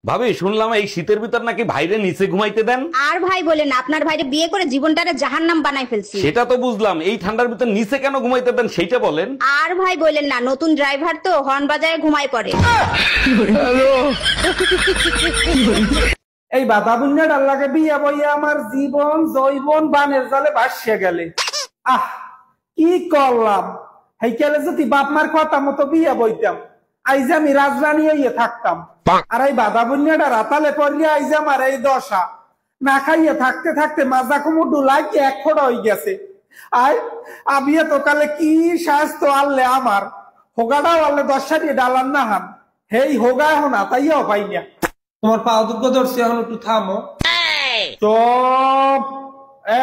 ভাবি শুনলাম এই শীতের ভিতর নাকি ভাইরে নিচে ঘুমাইতে দেন। আর ভাই বলেন, আপনার ভাইরে বিয়ে করে জীবনটারে জাহান্নাম বানাই ফেলছি। সেটা তো বুঝলাম, এই ঠান্ডার ভিতর নিচে কেন ঘুমাইতে দেন সেইটা বলেন। আর ভাই বলেন না, নতুন ড্রাইভার তো হর্ন বাজায় ঘুমায় পড়ে। এই বাধা বুন্যার আল্লাহকে বিয়া বইয়া আমার জীবন জৈবন বানের জালে ভাসিয়ে গেলে। আহ কি করলাম, হেইকালে যদি বাপ মার কথা মতো বিয়া বইতাম আইজ আমি রাজরানী হইয়া থাকতাম। আর এই বাধা বুন্যাটা রাতালে পড়িয়া আইজ আমার এই দশা। না খাইয়া থাকতে থাকতে মাজা কুমুর ডুলাইকে এক ফোড়া হয়ে গেছে। আর আমি তো কালে কি স্বাস্থ্য আনলে আমার হোগাটাও আনলে 10 ডালার না হান হেই হোগা এখন আতাইয়াও পাই না। তোমার পা দুঃখ ধরছে, এখন একটু থামো। চপ,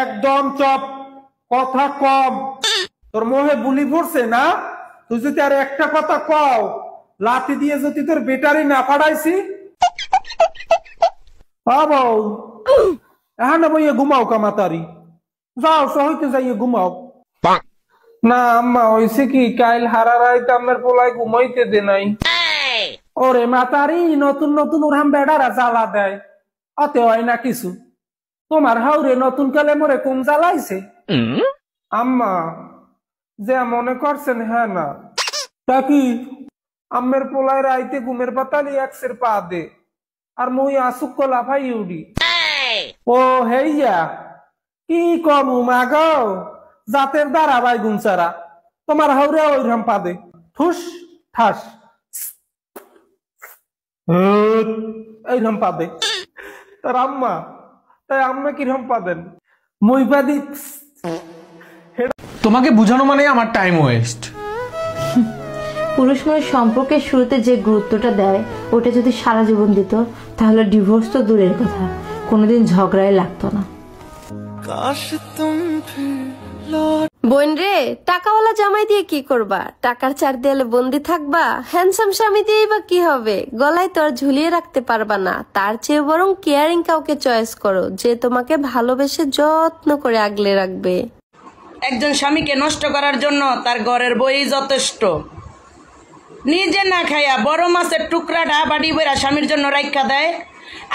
একদম চপ, কথা কম। তোর মোহে বুলি পড়ছে না? তুই যদি আর একটা কথা কও, লাঠি দিয়ে যদি তোর বেটারি না ফাড়াইছি। বউ এখন বইয়ে ঘুমাও কামাতারি, যাও সহিতে যাইয়ে ঘুমাও। না আম্মা হয়েছে কি, কাইল হারা রাইতে আমার পোলায় ঘুমাইতে দে নাই। ওরে মাতারি, নতুন নতুন ওরাম বেড়ারা জ্বালা দেয়, অতে হয় না কিছু। তোমার হাউরে নতুন কালে মরে কম জ্বালাইছে। আম্মা যে মনে করছেন হ্যাঁ না তা কি, আম্মের পোলায় রাইতে ঘুমের পাতালি একসের পা দে আর মুই আসুক কলা ভাই উড়ি। ও হেইয়া কি কম মাগো, জাতের দ্বারা ভাই গুমসারা তোমার হাউরে ওইরকম পা দে, ঠুস ঠাস এইরকম পাবে। তার আম্মা, তাই আম্মা কিরকম পাবেন? মই পাদি। তোমাকে বুঝানো মানে আমার টাইম ওয়েস্ট। পুরুষ মানুষ সম্পর্কের শুরুতে যে গুরুত্বটা দেয় ওটা যদি সারা জীবন দিত তাহলে ডিভোর্স তো দূরের কথা, কোনোদিন ঝগড়ায় লাগতো না। বোন রে, টাকাওয়ালা জামাই দিয়ে কি করবা? টাকার চার দেয়ালে বন্দি থাকবা? হ্যান্ডসাম স্বামী দিয়েই বা কি হবে? গলায় তো আর ঝুলিয়ে রাখতে পারবা না। তার চেয়ে বরং কেয়ারিং কাউকে চয়েস করো, যে তোমাকে ভালোবেসে যত্ন করে আগলে রাখবে। একজন স্বামীকে নষ্ট করার জন্য তার ঘরের বই যথেষ্ট। নিজে না খাইয়া বড় মাছের টুকরাটা বাড়ি বেড়া স্বামীর জন্য রাখা দেয়,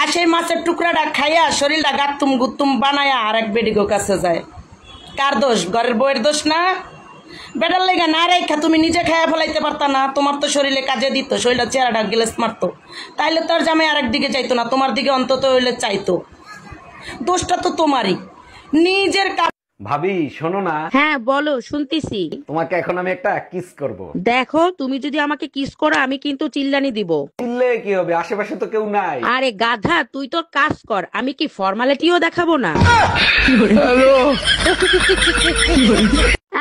আর সেই মাছের টুকরাটা খাইয়া শরীরটা গাত্তুম গুত্তুম বানায়া আর এক বেডিগো কাছে যায়। কার দোষ? ঘরের বইয়ের দোষ না? বেটার লেগে না রেখা তুমি নিজে খাইয়া ফেলাইতে পারতা না? তোমার তো শরীরে কাজে দিত, শরীরের চেহারাটা গিলেস মারতো, তাইলে তোর জামাই আরেক দিকে চাইতো না, তোমার দিকে অন্তত হইলে চাইতো। দোষটা তো তোমারই, নিজের। ভাবি শোনো না। হ্যাঁ বলো, শুনতেছি। তোমাকে এখন আমি একটা কিস করব। দেখো, তুমি যদি আমাকে কিস করো আমি কিন্তু চিল্লানি দিব। চিল্লে কি হবে, আশেপাশে তো কেউ নাই। আরে গাধা, তুই তোর কাজ কর, আমি কি ফর্মালিটিও দেখাবো না?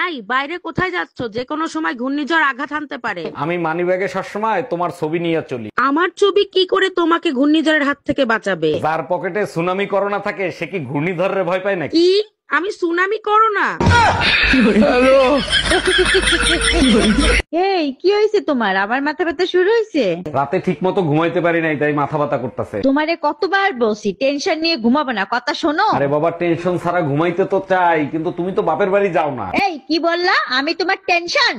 এই বাইরে কোথায় যাচ্ছ? যে কোনো সময় ঘূর্ণিঝড় আঘাত হানতে পারে। আমি মানিব্যাগে সবসময় তোমার ছবি নিয়ে চলি। আমার ছবি কি করে তোমাকে ঘূর্ণিঝড়ের হাত থেকে বাঁচাবে? যার পকেটে সুনামি করোনা থাকে সে কি ঘূর্ণিঝড়ের ভয় পায় নাকি? কি? আমি সুনামি করো না? এই কি হয়েছে তোমার? আবার মাথা ব্যথা শুরু হয়েছে? রাতে ঠিক মতো ঘুমাইতে পারি নাই, তাই মাথা ব্যথা করতেছে। তোমারে কতবার বলছি টেনশন নিয়ে ঘুমাবো না, কথা শোনো। আরে বাবা, টেনশন ছাড়া ঘুমাইতে তো চাই, কিন্তু তুমি তো বাপের বাড়ি যাও না। এই কি বললা? আমি তোমার টেনশন?